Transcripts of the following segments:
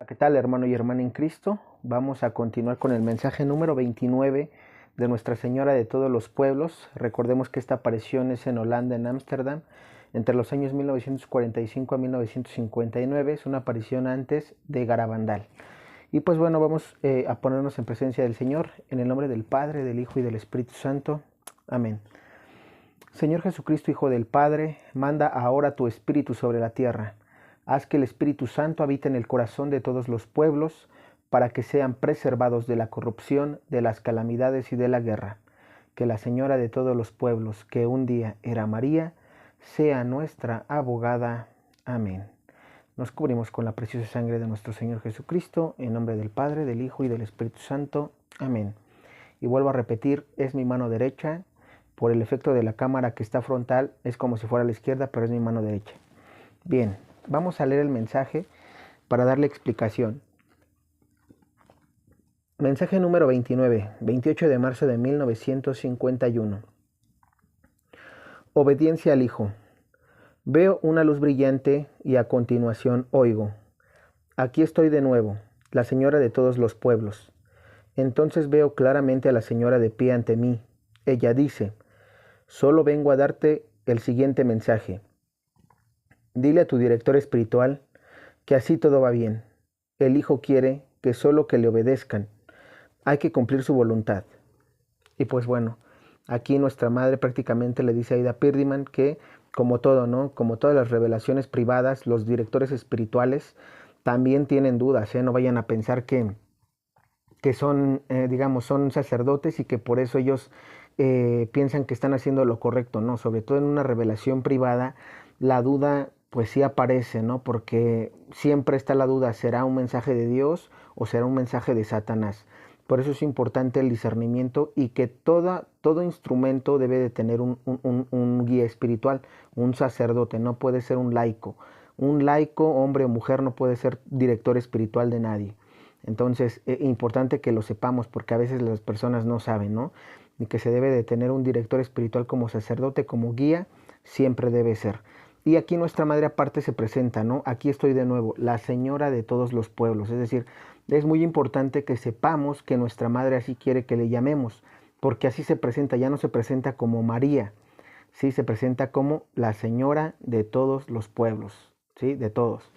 ¿qué tal, hermano y hermana en Cristo? Vamos a continuar con el mensaje número 29 de Nuestra Señora de todos los pueblos. Recordemos que esta aparición es en Holanda, en Ámsterdam, entre los años 1945 a 1959. Es una aparición antes de Garabandal. Y pues bueno, vamos a ponernos en presencia del Señor, en el nombre del Padre, del Hijo y del Espíritu Santo. Amén. Señor Jesucristo, Hijo del Padre, manda ahora tu Espíritu sobre la tierra. Haz que el Espíritu Santo habite en el corazón de todos los pueblos, para que sean preservados de la corrupción, de las calamidades y de la guerra. Que la Señora de todos los pueblos, que un día era María, sea nuestra abogada. Amén. Nos cubrimos con la preciosa sangre de nuestro Señor Jesucristo, en nombre del Padre, del Hijo y del Espíritu Santo. Amén. Y vuelvo a repetir, es mi mano derecha. Por el efecto de la cámara que está frontal, es como si fuera a la izquierda, pero es mi mano derecha. Bien, vamos a leer el mensaje para darle explicación. Mensaje número 29, 28 de marzo de 1951. Obediencia al Hijo. Veo una luz brillante y a continuación oigo: aquí estoy de nuevo, la Señora de todos los pueblos. Entonces veo claramente a la Señora de pie ante mí. Ella dice: solo vengo a darte el siguiente mensaje. Dile a tu director espiritual que así todo va bien. El Hijo quiere que solo que le obedezcan. Hay que cumplir su voluntad. Y pues bueno, aquí nuestra madre prácticamente le dice a Aida Pirdiman que, como todo, ¿no? Como todas las revelaciones privadas, los directores espirituales también tienen dudas, ¿eh? No vayan a pensar que son, son sacerdotes y que por eso ellos piensan que están haciendo lo correcto, ¿no? Sobre todo en una revelación privada, la duda pues sí aparece, ¿no? Porque siempre está la duda, ¿será un mensaje de Dios o será un mensaje de Satanás? Por eso es importante el discernimiento y que todo instrumento debe de tener un guía espiritual, un sacerdote, no puede ser un laico. Un laico, hombre o mujer, no puede ser director espiritual de nadie. Entonces, es importante que lo sepamos porque a veces las personas no saben, ¿no? Y que se debe de tener un director espiritual como sacerdote, como guía, siempre debe ser. Y aquí nuestra madre aparte se presenta, ¿no? Aquí estoy de nuevo, la Señora de todos los pueblos. Es decir, es muy importante que sepamos que nuestra madre así quiere que le llamemos, porque así se presenta, ya no se presenta como María, ¿sí? Se presenta como la Señora de todos los pueblos, ¿sí? De todos.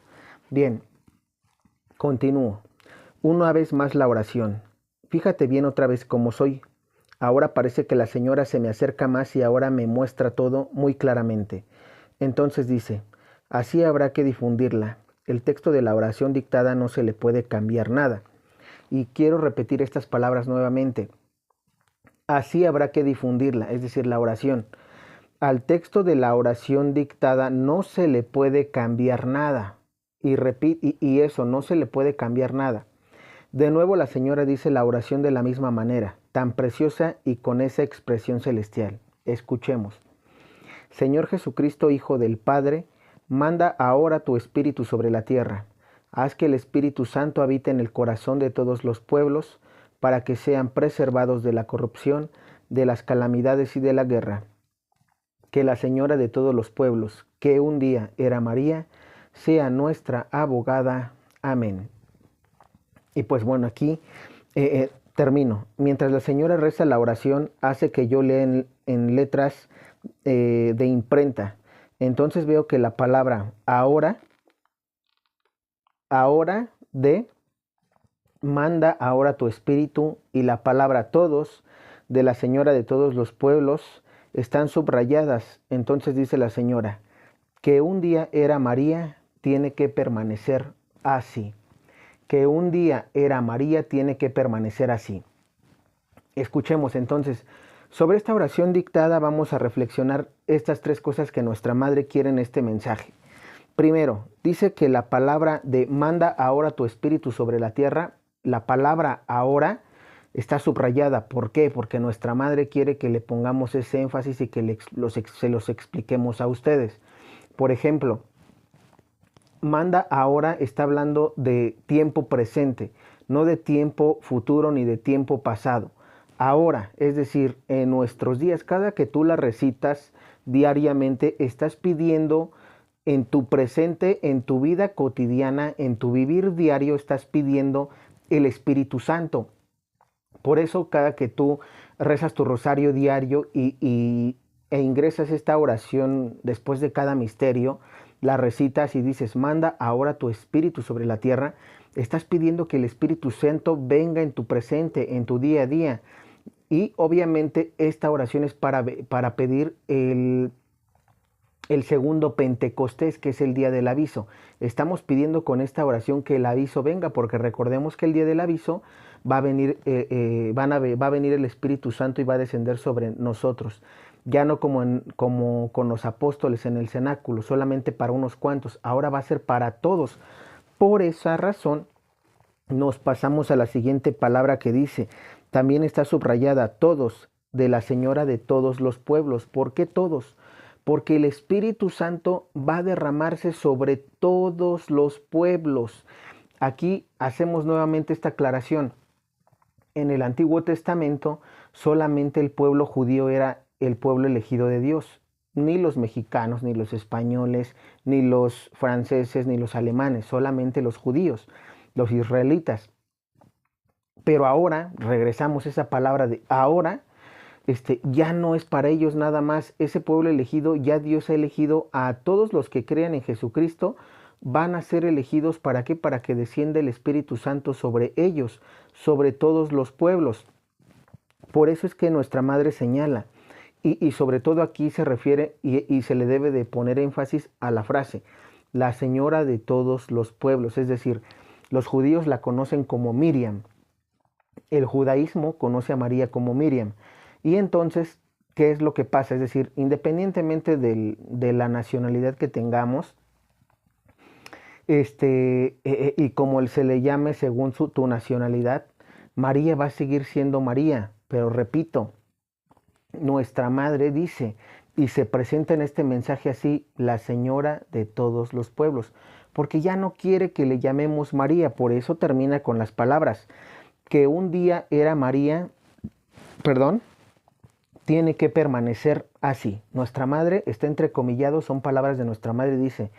Bien, continúo. Una vez más la oración. Fíjate bien otra vez cómo soy. Ahora parece que la Señora se me acerca más y ahora me muestra todo muy claramente. Entonces dice: así habrá que difundirla. El texto de la oración dictada no se le puede cambiar nada. Y quiero repetir estas palabras nuevamente. Así habrá que difundirla, es decir, la oración. Al texto de la oración dictada no se le puede cambiar nada. Y eso, no se le puede cambiar nada. De nuevo la Señora dice la oración de la misma manera, tan preciosa y con esa expresión celestial. Escuchemos. Señor Jesucristo, Hijo del Padre, manda ahora tu Espíritu sobre la tierra. Haz que el Espíritu Santo habite en el corazón de todos los pueblos, para que sean preservados de la corrupción, de las calamidades y de la guerra. Que la Señora de todos los pueblos, que un día era María, sea nuestra abogada. Amén. Y pues bueno, aquí termino. Mientras la Señora reza la oración, hace que yo lea en letras de imprenta. Entonces veo que la palabra ahora de manda ahora tu espíritu, y la palabra todos de la Señora de todos los pueblos están subrayadas. Entonces dice la Señora que un día era María, tiene que permanecer así. Que un día era María tiene que permanecer así. Escuchemos entonces. Sobre esta oración dictada vamos a reflexionar estas tres cosas que nuestra madre quiere en este mensaje. Primero, dice que la palabra de manda ahora tu espíritu sobre la tierra, la palabra ahora está subrayada. ¿Por qué? Porque nuestra madre quiere que le pongamos ese énfasis y que se los expliquemos a ustedes. Por ejemplo, manda ahora está hablando de tiempo presente, no de tiempo futuro ni de tiempo pasado. Ahora, es decir, en nuestros días, cada que tú la recitas diariamente, estás pidiendo en tu presente, en tu vida cotidiana, en tu vivir diario, estás pidiendo el Espíritu Santo. Por eso cada que tú rezas tu rosario diario e ingresas esta oración después de cada misterio, la recitas y dices, manda ahora tu Espíritu sobre la tierra, estás pidiendo que el Espíritu Santo venga en tu presente, en tu día a día. Y obviamente esta oración es para pedir el segundo Pentecostés, que es el día del aviso. Estamos pidiendo con esta oración que el aviso venga, porque recordemos que el día del aviso va a venir, va a venir el Espíritu Santo y va a descender sobre nosotros. Ya no como con los apóstoles en el cenáculo, solamente para unos cuantos, ahora va a ser para todos. Por esa razón, nos pasamos a la siguiente palabra que dice, también está subrayada, todos, de la Señora de todos los pueblos. ¿Por qué todos? Porque el Espíritu Santo va a derramarse sobre todos los pueblos. Aquí hacemos nuevamente esta aclaración. En el Antiguo Testamento solamente el pueblo judío era el pueblo elegido de Dios. Ni los mexicanos, ni los españoles, ni los franceses, ni los alemanes, solamente los judíos, los israelitas. Pero ahora, regresamos a esa palabra de ahora, ya no es para ellos nada más. Ese pueblo elegido, ya Dios ha elegido a todos los que crean en Jesucristo, van a ser elegidos ¿para qué? Para que descienda el Espíritu Santo sobre ellos, sobre todos los pueblos. Por eso es que nuestra madre señala, y sobre todo aquí se refiere y se le debe de poner énfasis a la frase, la Señora de todos los pueblos, es decir, los judíos la conocen como Miriam, el judaísmo conoce a María como Miriam. Y entonces, ¿qué es lo que pasa? Es decir, independientemente de la nacionalidad que tengamos, y como se le llame según tu nacionalidad, María va a seguir siendo María. Pero repito, nuestra madre dice, y se presenta en este mensaje así, la Señora de todos los pueblos, porque ya no quiere que le llamemos María, por eso termina con las palabras, que un día era María, perdón, tiene que permanecer así. Nuestra madre, está entrecomillado, son palabras de nuestra madre, dice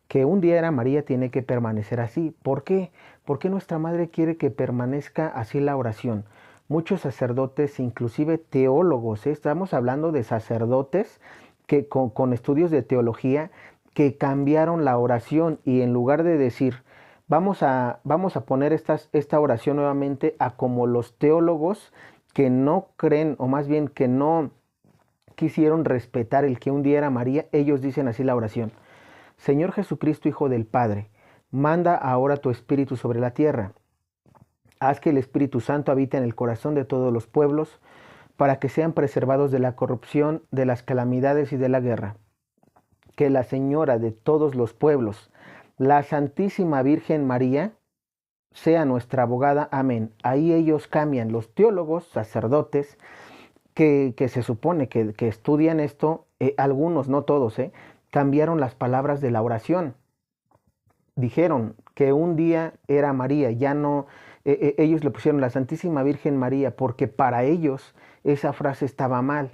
que un día era María, tiene que permanecer así. ¿Por qué? Porque nuestra madre quiere que permanezca así la oración. Muchos sacerdotes, inclusive teólogos, estamos hablando de sacerdotes que con estudios de teología, que cambiaron la oración y en lugar de decir, vamos a poner esta oración nuevamente a como los teólogos que no creen, o más bien que no quisieron respetar el que un día era María, ellos dicen así la oración. Señor Jesucristo, Hijo del Padre, manda ahora tu Espíritu sobre la tierra. Haz que el Espíritu Santo habite en el corazón de todos los pueblos, para que sean preservados de la corrupción, de las calamidades y de la guerra. Que la Señora de todos los pueblos, la Santísima Virgen María, sea nuestra abogada. Amén. Ahí ellos cambian, los teólogos, sacerdotes, que se supone que estudian esto, algunos, no todos, cambiaron las palabras de la oración. Dijeron que un día era María, ya no, ellos le pusieron la Santísima Virgen María, porque para ellos esa frase estaba mal.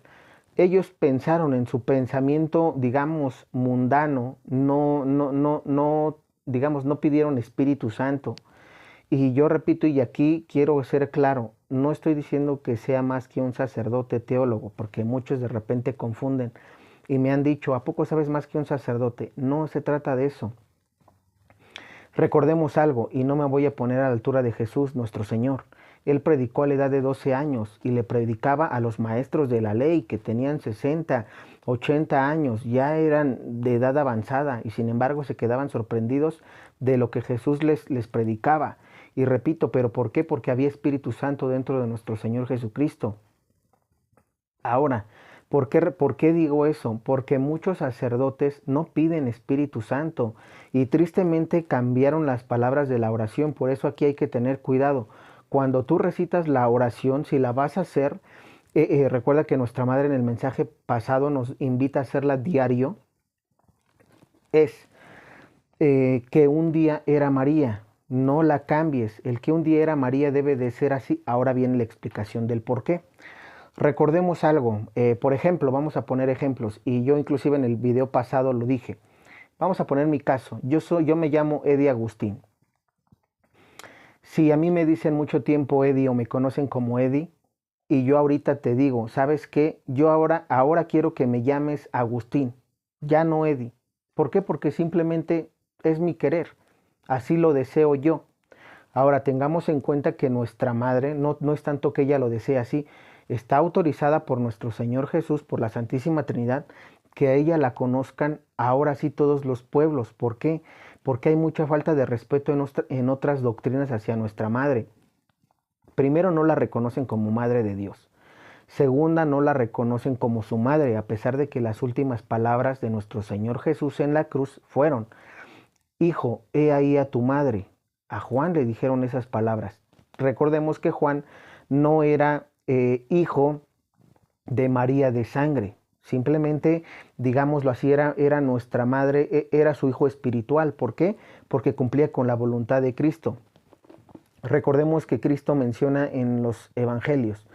Ellos pensaron en su pensamiento, digamos, mundano, digamos, no pidieron Espíritu Santo. Y yo repito, y aquí quiero ser claro, no estoy diciendo que sea más que un sacerdote teólogo, porque muchos de repente confunden y me han dicho, ¿a poco sabes más que un sacerdote? No se trata de eso. Recordemos algo, y no me voy a poner a la altura de Jesús, nuestro Señor. Él predicó a la edad de 12 años y le predicaba a los maestros de la ley que tenían 60, 80 años, ya eran de edad avanzada y sin embargo se quedaban sorprendidos de lo que Jesús les predicaba. Y repito, ¿pero por qué? Porque había Espíritu Santo dentro de nuestro Señor Jesucristo. Ahora, ¿por qué digo eso? Porque muchos sacerdotes no piden Espíritu Santo y tristemente cambiaron las palabras de la oración. Por eso aquí hay que tener cuidado. Cuando tú recitas la oración, si la vas a hacer, recuerda que nuestra madre en el mensaje pasado nos invita a hacerla diario, es que un día era María. No la cambies. El que un día era María debe de ser así. Ahora viene la explicación del por qué. Recordemos algo, por ejemplo, vamos a poner ejemplos, y yo inclusive en el video pasado lo dije. vamos a poner mi caso. Yo me llamo Eddie Agustín. Si a mí me dicen mucho tiempo Eddie o me conocen como Eddie, y yo ahorita te digo, ¿sabes qué? Yo ahora quiero que me llames Agustín, ya no Eddie. ¿Por qué? Porque simplemente es mi querer. Así lo deseo yo. Ahora tengamos en cuenta que nuestra madre, no es tanto que ella lo desee así, está autorizada por nuestro Señor Jesús, por la Santísima Trinidad, que a ella la conozcan ahora sí todos los pueblos. ¿Por qué? Porque hay mucha falta de respeto en otras doctrinas hacia nuestra madre. Primero, no la reconocen como madre de Dios. Segunda, no la reconocen como su madre, a pesar de que las últimas palabras de nuestro Señor Jesús en la cruz fueron: Hijo, he ahí a tu madre. A Juan le dijeron esas palabras. Recordemos que Juan no era hijo de María de sangre. Simplemente, digámoslo así, era nuestra madre, era su hijo espiritual. ¿Por qué? Porque cumplía con la voluntad de Cristo. Recordemos que Cristo menciona en los evangelios: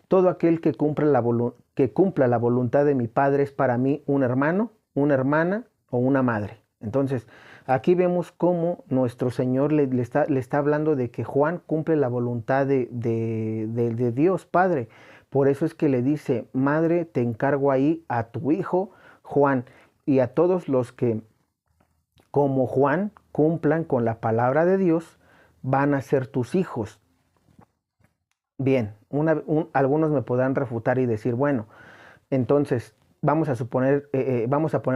todo aquel que cumpla la voluntad de mi Padre es para mí un hermano, una hermana o una madre. Entonces, aquí vemos cómo nuestro Señor le está hablando de que Juan cumple la voluntad de Dios Padre. Por eso es que le dice: Madre, te encargo ahí a tu hijo Juan, y a todos los que, como Juan, cumplan con la palabra de Dios, van a ser tus hijos. Bien, algunos me podrán refutar y decir, bueno, entonces vamos a poner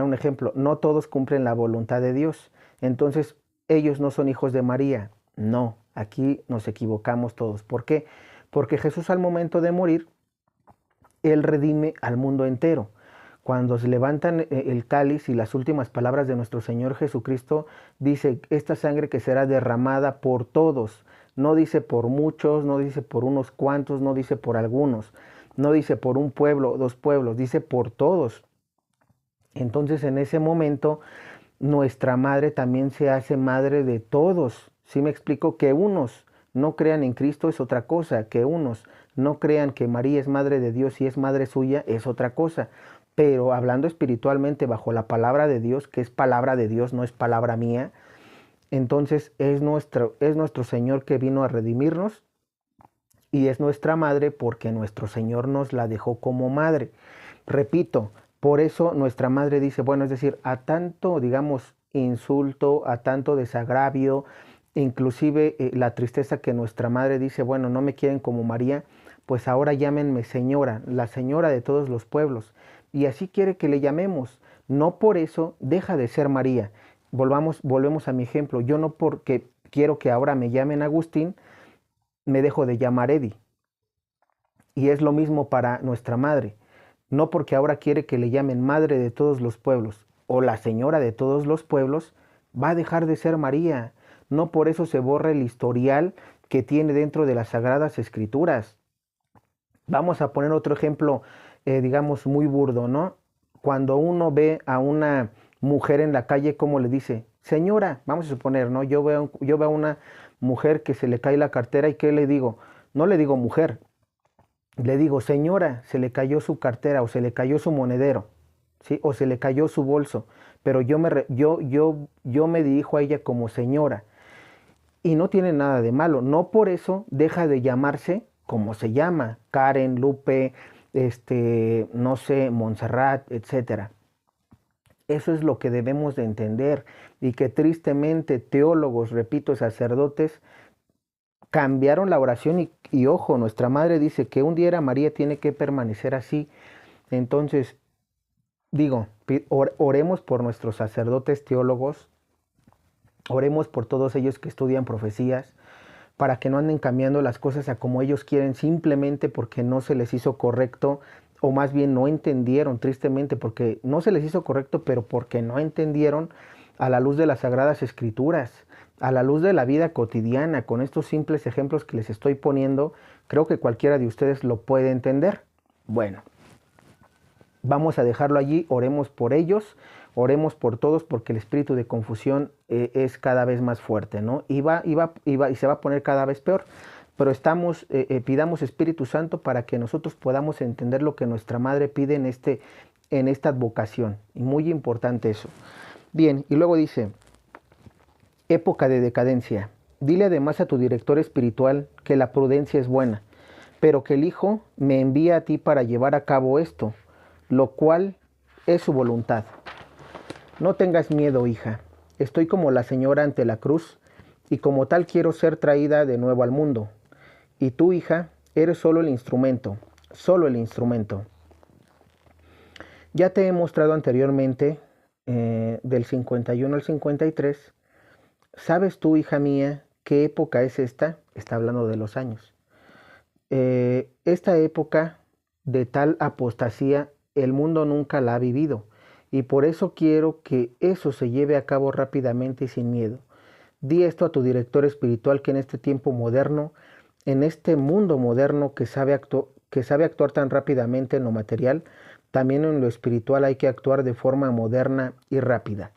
un ejemplo: no todos cumplen la voluntad de Dios, entonces ellos no son hijos de María. No, aquí nos equivocamos todos. ¿Por qué? Porque Jesús, al momento de morir, Él redime al mundo entero. Cuando se levantan el cáliz, y las últimas palabras de nuestro Señor Jesucristo, dice: esta sangre que será derramada por todos. No dice por muchos, no dice por unos cuantos, no dice por algunos, no dice por un pueblo, dos pueblos, dice por todos. Entonces, en ese momento, nuestra madre también se hace madre de todos. ¿Sí me explico? Que unos no crean en Cristo es otra cosa, que unos no crean que María es madre de Dios y es madre suya es otra cosa. Pero hablando espiritualmente bajo la palabra de Dios, que es palabra de Dios, no es palabra mía, entonces es nuestro Señor que vino a redimirnos, y es nuestra madre porque nuestro Señor nos la dejó como madre. Repito, por eso nuestra madre dice, bueno, es decir, a tanto, digamos, insulto, a tanto desagravio, inclusive la tristeza que nuestra madre dice, bueno, no me quieren como María, pues ahora llámenme señora, la señora de todos los pueblos. Y así quiere que le llamemos. No por eso deja de ser María. Volvemos a mi ejemplo. Yo no, porque quiero que ahora me llamen Agustín, me dejo de llamar Eddie. Y es lo mismo para nuestra madre. No porque ahora quiere que le llamen madre de todos los pueblos o la señora de todos los pueblos, va a dejar de ser María. No por eso se borra el historial que tiene dentro de las Sagradas Escrituras. Vamos a poner otro ejemplo, digamos, muy burdo, ¿no? Cuando uno ve a una mujer en la calle, ¿cómo le dice? Señora, vamos a suponer, ¿no? Yo veo a una mujer que se le cae la cartera, ¿y qué le digo? No le digo mujer, le digo: señora, se le cayó su cartera, o se le cayó su monedero, ¿sí? O se le cayó su bolso, pero yo me dirijo a ella como señora. Y no tiene nada de malo. No por eso deja de llamarse como se llama: Karen, Lupe, no sé, Montserrat, etcétera. Eso es lo que debemos de entender, y que tristemente teólogos, repito, sacerdotes, cambiaron la oración. Y ojo, nuestra madre dice que un día era María, tiene que permanecer así. Entonces, digo, oremos por nuestros sacerdotes teólogos, oremos por todos ellos que estudian profecías, para que no anden cambiando las cosas a como ellos quieren, simplemente porque no se les hizo correcto, o más bien no entendieron, tristemente, porque no se les hizo correcto, pero porque no entendieron a la luz de las Sagradas Escrituras, a la luz de la vida cotidiana. Con estos simples ejemplos que les estoy poniendo, creo que cualquiera de ustedes lo puede entender. Bueno, vamos a dejarlo allí. Oremos por ellos, oremos por todos, porque el espíritu de confusión es cada vez más fuerte, ¿no? Y se va a poner cada vez peor. Pero pidamos Espíritu Santo para que nosotros podamos entender lo que nuestra madre pide en esta advocación. Y muy importante eso. Bien, y luego dice, época de decadencia. Dile además a tu director espiritual que la prudencia es buena, pero que el Hijo me envía a ti para llevar a cabo esto, lo cual es su voluntad. No tengas miedo, hija. Estoy como la señora ante la cruz, y como tal quiero ser traída de nuevo al mundo. Y tú, hija, eres solo el instrumento, solo el instrumento. Ya te he mostrado anteriormente, del 51 al 53, ¿sabes tú, hija mía, qué época es esta? Está hablando de los años. Esta época de tal apostasía, el mundo nunca la ha vivido. Y por eso quiero que eso se lleve a cabo rápidamente y sin miedo. Di esto a tu director espiritual que en este tiempo moderno, en este mundo moderno que sabe actuar tan rápidamente en lo material, también en lo espiritual hay que actuar de forma moderna y rápida.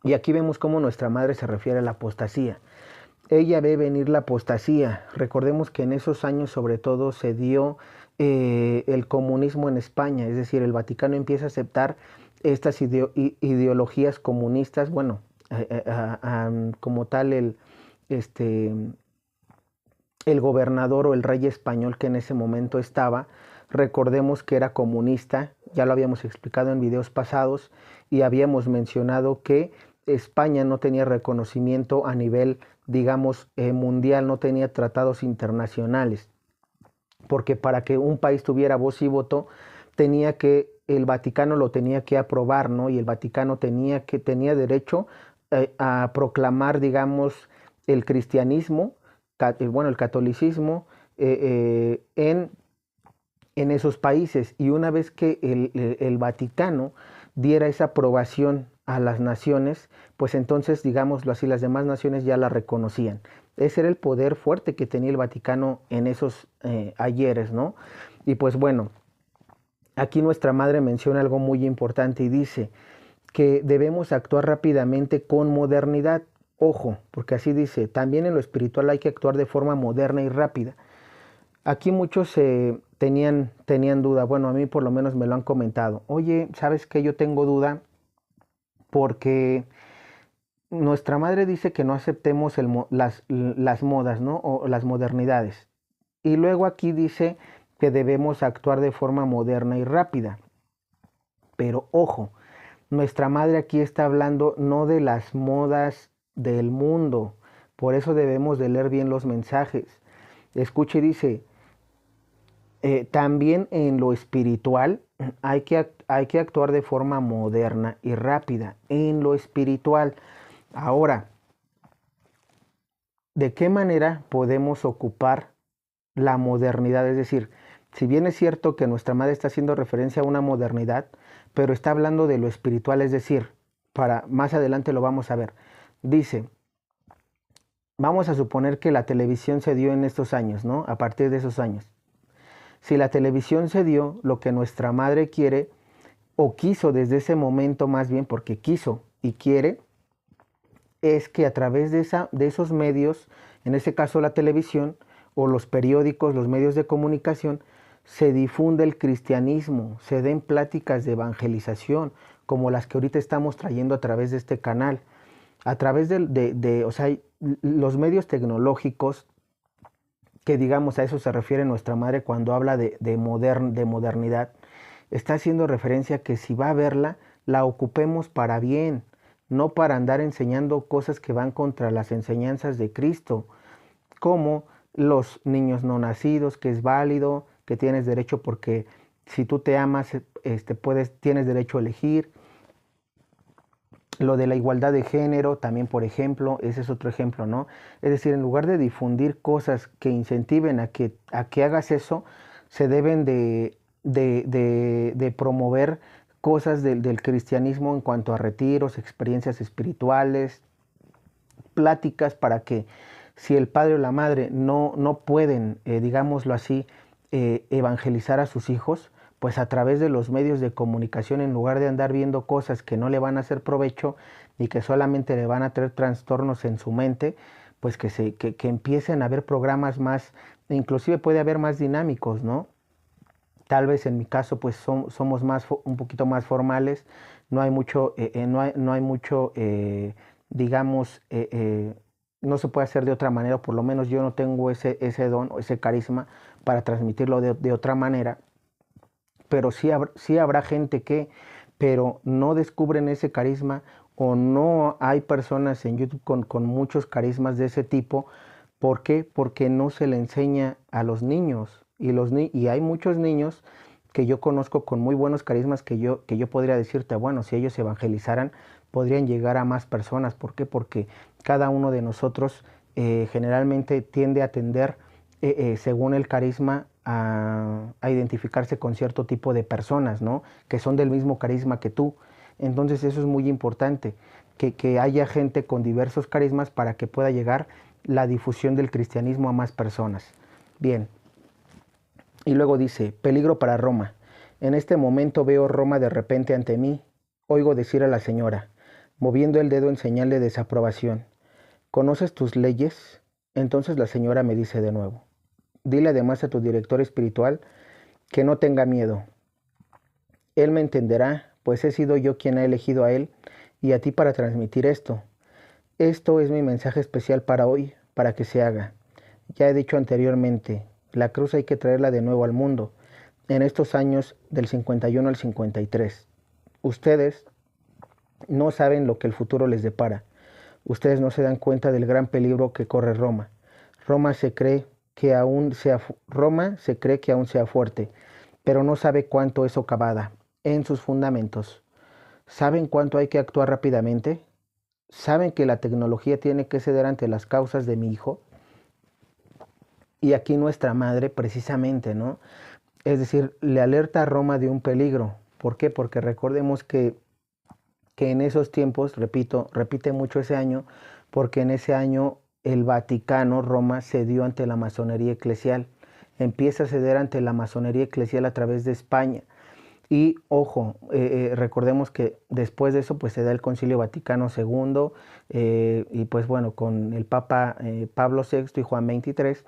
Y aquí vemos cómo nuestra madre se refiere a la apostasía. Ella ve venir la apostasía. Recordemos que en esos años sobre todo se dio el comunismo en España, es decir, el Vaticano empieza a aceptar estas ideologías comunistas, bueno, como tal el gobernador o el rey español que en ese momento estaba, recordemos que era comunista, ya lo habíamos explicado en videos pasados y habíamos mencionado que España no tenía reconocimiento a nivel, digamos, mundial, no tenía tratados internacionales, porque para que un país tuviera voz y voto, el Vaticano lo tenía que aprobar, ¿no? Y el Vaticano tenía derecho a proclamar, digamos, el cristianismo, bueno, el catolicismo en esos países. Y una vez que el Vaticano diera esa aprobación a las naciones, pues entonces, digámoslo así, las demás naciones ya la reconocían. Ese era el poder fuerte que tenía el Vaticano en esos ayeres, ¿no? Y pues bueno, aquí nuestra madre menciona algo muy importante y dice que debemos actuar rápidamente con modernidad. Ojo, porque así dice, también en lo espiritual hay que actuar de forma moderna y rápida. Aquí muchos tenían duda, bueno, a mí por lo menos me lo han comentado. Oye, ¿sabes qué? Yo tengo duda porque nuestra madre dice que no aceptemos las modas, ¿no? O las modernidades. Y luego aquí dice que debemos actuar de forma moderna y rápida. Pero ojo, nuestra madre aquí está hablando no de las modas del mundo. Por eso debemos de leer bien los mensajes. Escuche, dice, también en lo espiritual hay que actuar de forma moderna y rápida. En lo espiritual. Ahora, ¿de qué manera podemos ocupar la modernidad? Es decir, si bien es cierto que nuestra madre está haciendo referencia a una modernidad, pero está hablando de lo espiritual, es decir, para más adelante lo vamos a ver. Dice, vamos a suponer que la televisión se dio en estos años, ¿no? A partir de esos años. Si la televisión se dio, lo que nuestra madre quiere, o quiso desde ese momento más bien, porque quiso y quiere, es que a través de esos medios, en este caso la televisión, o los periódicos, los medios de comunicación, se difunde el cristianismo, se den pláticas de evangelización, como las que ahorita estamos trayendo a través de este canal. A través o sea, los medios tecnológicos, que digamos a eso se refiere nuestra madre cuando habla de modernidad, está haciendo referencia a que si va a verla, la ocupemos para bien, no para andar enseñando cosas que van contra las enseñanzas de Cristo, como los niños no nacidos, que es válido, que tienes derecho porque si tú te amas, tienes derecho a elegir. Lo de la igualdad de género, también por ejemplo, ese es otro ejemplo, ¿no? Es decir, en lugar de difundir cosas que incentiven a que hagas eso, se deben de promover cosas del cristianismo en cuanto a retiros, experiencias espirituales, pláticas para que si el padre o la madre no pueden, digámoslo así, evangelizar a sus hijos, pues a través de los medios de comunicación, en lugar de andar viendo cosas que no le van a hacer provecho y que solamente le van a traer trastornos en su mente, pues que empiecen a haber programas más, inclusive puede haber más dinámicos, ¿no? Tal vez en mi caso pues somos un poquito más formales, no hay mucho, no hay mucho digamos, no se puede hacer de otra manera, o por lo menos yo no tengo ese don o ese carisma para transmitirlo de otra manera, pero sí habrá gente que, pero no descubren ese carisma o no hay personas en YouTube con muchos carismas de ese tipo. ¿Por qué? Porque no se le enseña a los niños y hay muchos niños que yo conozco con muy buenos carismas que yo podría decirte, bueno, si ellos evangelizaran, podrían llegar a más personas. ¿Por qué? Porque cada uno de nosotros generalmente tiende a atender, según el carisma, a identificarse con cierto tipo de personas, ¿no? Que son del mismo carisma que tú. Entonces eso es muy importante, que haya gente con diversos carismas para que pueda llegar la difusión del cristianismo a más personas. Bien, y luego dice, peligro para Roma. En este momento veo Roma de repente ante mí. Oigo decir a la señora, moviendo el dedo en señal de desaprobación, ¿conoces tus leyes? Entonces la señora me dice de nuevo, dile además a tu director espiritual que no tenga miedo. Él me entenderá, pues he sido yo quien ha elegido a él y a ti para transmitir esto. Esto es mi mensaje especial para hoy, para que se haga. Ya he dicho anteriormente, la cruz hay que traerla de nuevo al mundo, en estos años del 51 al 53. Ustedes no saben lo que el futuro les depara. Ustedes no se dan cuenta del gran peligro que corre Roma. Roma se cree que aún sea, Roma se cree que aún sea fuerte, pero no sabe cuánto es socavada en sus fundamentos. ¿Saben cuánto hay que actuar rápidamente? ¿Saben que la tecnología tiene que ceder ante las causas de mi hijo? Y aquí nuestra madre, precisamente, ¿no? Es decir, le alerta a Roma de un peligro. ¿Por qué? Porque recordemos que en esos tiempos, repito, repite mucho ese año, porque en ese año el Vaticano, Roma, cedió ante la masonería eclesial. Empieza a ceder ante la masonería eclesial a través de España. Y ojo, recordemos que después de eso pues se da el Concilio Vaticano II, y pues bueno, con el Papa Pablo VI y Juan XXIII,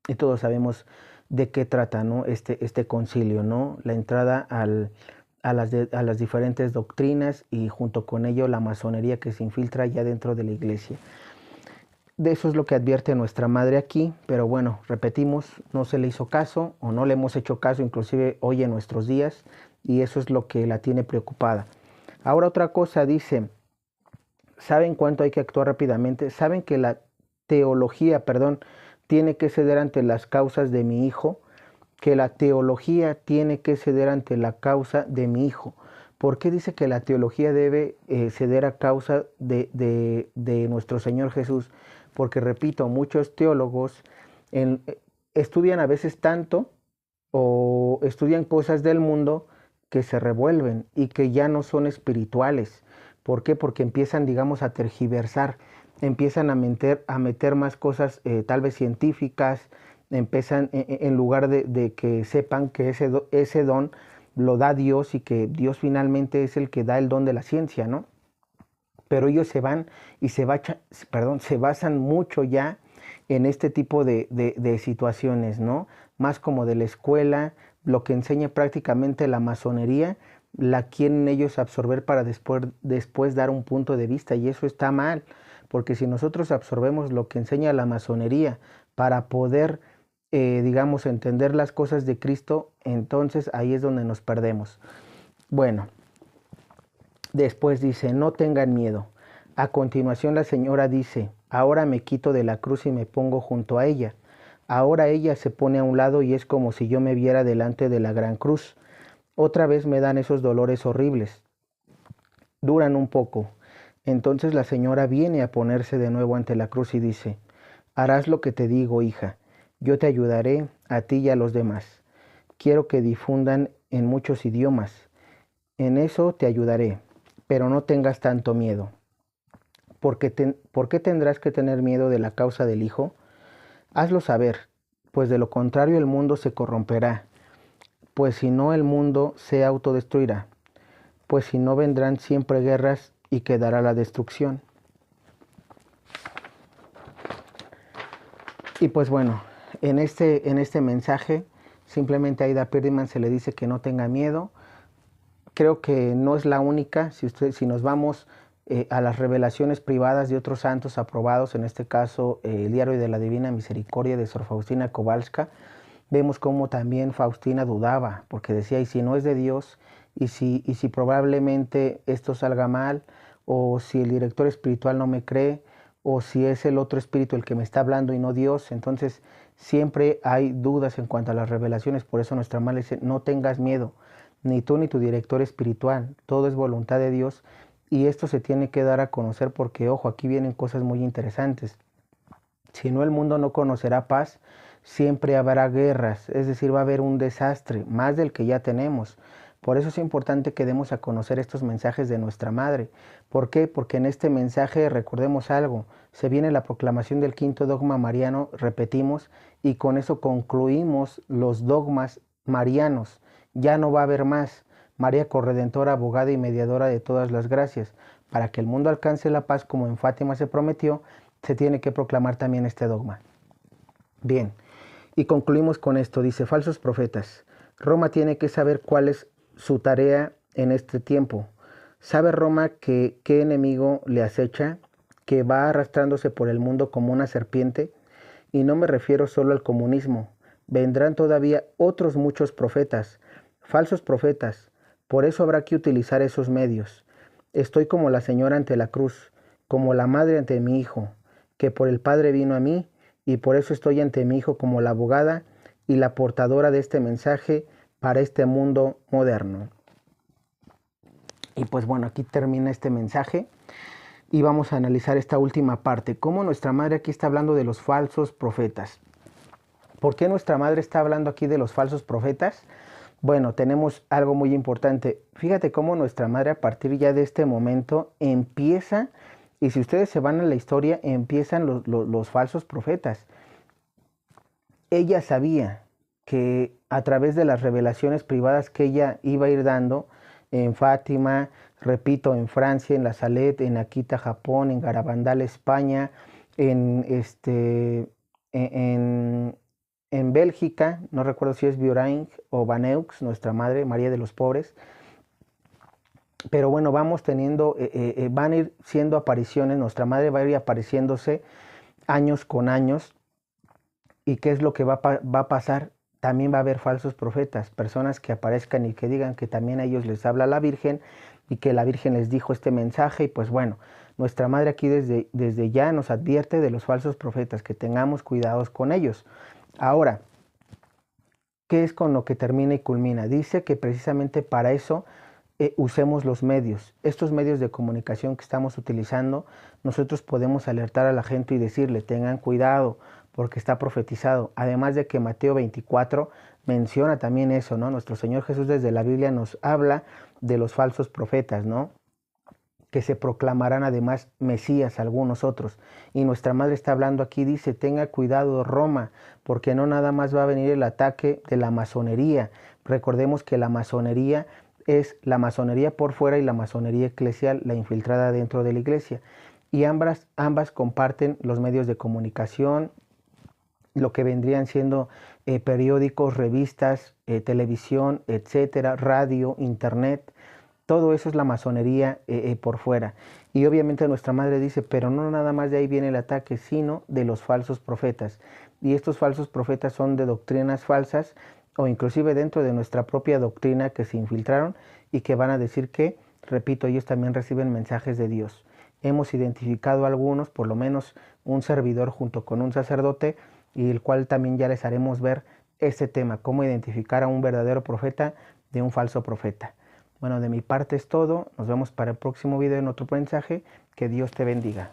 y todos sabemos de qué trata, ¿no? Este concilio, ¿no? La entrada a las diferentes doctrinas y junto con ello la masonería que se infiltra ya dentro de la iglesia. De eso es lo que advierte nuestra madre aquí, pero bueno, repetimos, no se le hizo caso o no le hemos hecho caso inclusive hoy en nuestros días, y eso es lo que la tiene preocupada. Ahora otra cosa dice, ¿saben cuánto hay que actuar rápidamente? ¿Saben que la teología, perdón, tiene que ceder ante las causas de mi hijo? Que la teología tiene que ceder ante la causa de mi hijo. ¿Por qué dice que la teología debe ceder a causa de nuestro Señor Jesús? Porque, repito, muchos teólogos en, estudian a veces tanto o estudian cosas del mundo que se revuelven y que ya no son espirituales. ¿Por qué? Porque empiezan, digamos, a tergiversar, empiezan a meter más cosas tal vez científicas, empiezan en lugar de que sepan que ese don lo da Dios y que Dios finalmente es el que da el don de la ciencia, ¿no? Pero ellos se van y se basan mucho ya en este tipo de situaciones, ¿no? Más como de la escuela, lo que enseña prácticamente la masonería, la quieren ellos absorber para después dar un punto de vista, y eso está mal, porque si nosotros absorbemos lo que enseña la masonería para poder, digamos, entender las cosas de Cristo, entonces ahí es donde nos perdemos. Bueno, después dice, no tengan miedo. A continuación la señora dice, ahora me quito de la cruz y me pongo junto a ella. Ahora ella se pone a un lado y es como si yo me viera delante de la gran cruz. Otra vez me dan esos dolores horribles. Duran un poco. Entonces la señora viene a ponerse de nuevo ante la cruz y dice, harás lo que te digo, hija. Yo te ayudaré a ti y a los demás. Quiero que difundan en muchos idiomas. En eso te ayudaré, pero no tengas tanto miedo. ¿Por qué tendrás que tener miedo de la causa del Hijo? Hazlo saber, pues de lo contrario el mundo se corromperá, pues si no el mundo se autodestruirá, pues si no vendrán siempre guerras y quedará la destrucción. Y pues bueno, en este mensaje simplemente a Aida Perdiman se le dice que no tenga miedo, creo que no es la única. Si nos vamos a las revelaciones privadas de otros santos aprobados, en este caso el Diario de la Divina Misericordia de Sor Faustina Kowalska, vemos cómo también Faustina dudaba, porque decía, ¿y si no es de Dios? ¿Y si probablemente esto salga mal? ¿O si el director espiritual no me cree? ¿O si es el otro espíritu el que me está hablando y no Dios? Entonces siempre hay dudas en cuanto a las revelaciones. Por eso nuestra madre dice, no tengas miedo, ni tú ni tu director espiritual, todo es voluntad de Dios. Y esto se tiene que dar a conocer porque, ojo, aquí vienen cosas muy interesantes. Si no, el mundo no conocerá paz, siempre habrá guerras, es decir, va a haber un desastre, más del que ya tenemos. Por eso es importante que demos a conocer estos mensajes de nuestra Madre. ¿Por qué? Porque en este mensaje recordemos algo, se viene la proclamación del quinto dogma mariano, repetimos, y con eso concluimos los dogmas marianos. Ya no va a haber más. María corredentora, abogada y mediadora de todas las gracias. Para que el mundo alcance la paz como en Fátima se prometió, se tiene que proclamar también este dogma. Bien, y concluimos con esto. Dice, falsos profetas. Roma tiene que saber cuál es su tarea en este tiempo. ¿Sabe Roma qué enemigo le acecha? Que va arrastrándose por el mundo como una serpiente. Y no me refiero solo al comunismo. Vendrán todavía otros muchos profetas, falsos profetas. Por eso habrá que utilizar esos medios. Estoy como la señora ante la cruz, como la madre ante mi hijo, que por el Padre vino a mí, y por eso estoy ante mi hijo como la abogada y la portadora de este mensaje para este mundo moderno. Y pues bueno, aquí termina este mensaje y vamos a analizar esta última parte. Cómo nuestra madre aquí está hablando de los falsos profetas. ¿Por qué nuestra madre está hablando aquí de los falsos profetas? Bueno, tenemos algo muy importante. Fíjate cómo nuestra madre a partir ya de este momento empieza, y si ustedes se van a la historia, empiezan los falsos profetas. Ella sabía que a través de las revelaciones privadas que ella iba a ir dando en Fátima, repito, en Francia, en La Salette, en Akita, Japón, en Garabandal, España, en en Bélgica, no recuerdo si es Bioraing o Baneux, nuestra madre, María de los Pobres. Pero bueno, vamos teniendo, van a ir siendo apariciones, nuestra madre va a ir apareciéndose años con años. ¿Y qué es lo que va a pasar? También va a haber falsos profetas, personas que aparezcan y que digan que también a ellos les habla la Virgen y que la Virgen les dijo este mensaje. Y pues bueno, nuestra madre aquí desde ya nos advierte de los falsos profetas, que tengamos cuidados con ellos. Ahora, ¿qué es con lo que termina y culmina? Dice que precisamente para eso usemos los medios. Estos medios de comunicación que estamos utilizando, nosotros podemos alertar a la gente y decirle, tengan cuidado, porque está profetizado. Además de que Mateo 24 menciona también eso, ¿no? Nuestro Señor Jesús desde la Biblia nos habla de los falsos profetas, ¿no? Que se proclamarán además Mesías, algunos otros. Y nuestra madre está hablando aquí, dice, tenga cuidado Roma, porque no nada más va a venir el ataque de la masonería. Recordemos que la masonería es la masonería por fuera y la masonería eclesial, la infiltrada dentro de la iglesia. Y ambas comparten los medios de comunicación, lo que vendrían siendo periódicos, revistas, televisión, etcétera, radio, internet. Todo eso es la masonería por fuera. Y obviamente nuestra madre dice, pero no nada más de ahí viene el ataque, sino de los falsos profetas. Y estos falsos profetas son de doctrinas falsas o inclusive dentro de nuestra propia doctrina que se infiltraron y que van a decir que, repito, ellos también reciben mensajes de Dios. Hemos identificado algunos, por lo menos un servidor junto con un sacerdote, y el cual también ya les haremos ver este tema, cómo identificar a un verdadero profeta de un falso profeta. Bueno, de mi parte es todo. Nos vemos para el próximo video en otro mensaje. Que Dios te bendiga.